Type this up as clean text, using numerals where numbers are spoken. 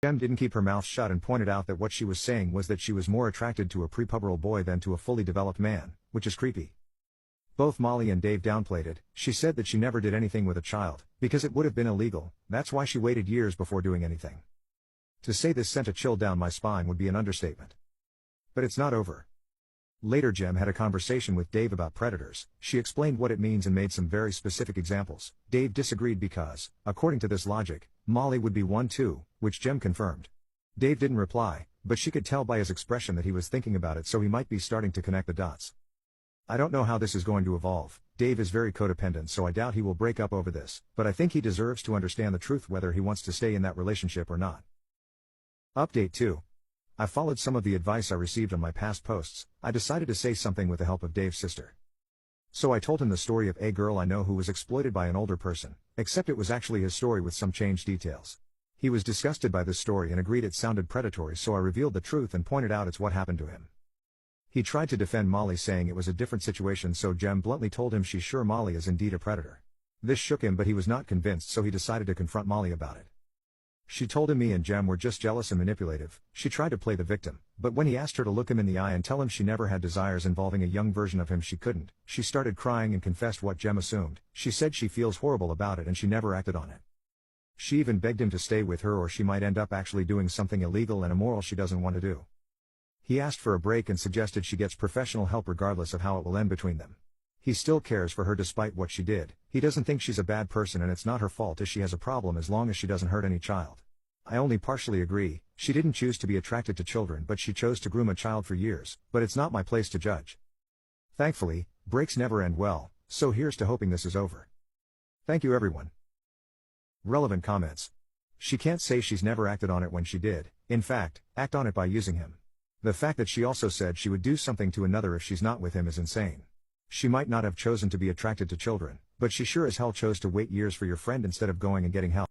Jem didn't keep her mouth shut and pointed out that what she was saying was that she was more attracted to a prepubertal boy than to a fully developed man, which is creepy. Both Molly and Dave downplayed it. She said that she never did anything with a child, because it would have been illegal. That's why she waited years before doing anything. To say this sent a chill down my spine would be an understatement. But it's not over. Later Jem had a conversation with Dave about predators. She explained what it means and made some very specific examples. Dave disagreed because, according to this logic, Molly would be one too, which Jem confirmed. Dave didn't reply, but she could tell by his expression that he was thinking about it, so he might be starting to connect the dots. I don't know how this is going to evolve. Dave is very codependent, so I doubt he will break up over this, but I think he deserves to understand the truth whether he wants to stay in that relationship or not. Update 2. I followed some of the advice I received on my past posts. I decided to say something with the help of Dave's sister. So I told him the story of a girl I know who was exploited by an older person, except it was actually his story with some changed details. He was disgusted by this story and agreed it sounded predatory, so I revealed the truth and pointed out it's what happened to him. He tried to defend Molly, saying it was a different situation, so Jem bluntly told him she's sure Molly is indeed a predator. This shook him, but he was not convinced, so he decided to confront Molly about it. She told him me and Jem were just jealous and manipulative. She tried to play the victim, but when he asked her to look him in the eye and tell him she never had desires involving a young version of him, she couldn't. She started crying and confessed what Jem assumed. She said she feels horrible about it and she never acted on it. She even begged him to stay with her or she might end up actually doing something illegal and immoral she doesn't want to do. He asked for a break and suggested she gets professional help regardless of how it will end between them. He still cares for her despite what she did. He doesn't think she's a bad person and it's not her fault if she has a problem as long as she doesn't hurt any child. I only partially agree. She didn't choose to be attracted to children, but she chose to groom a child for years, but it's not my place to judge. Thankfully, breaks never end well, so here's to hoping this is over. Thank you everyone. Relevant comments. She can't say she's never acted on it when she did, in fact, act on it by using him. The fact that she also said she would do something to another if she's not with him is insane. She might not have chosen to be attracted to children, but she sure as hell chose to wait years for your friend instead of going and getting help.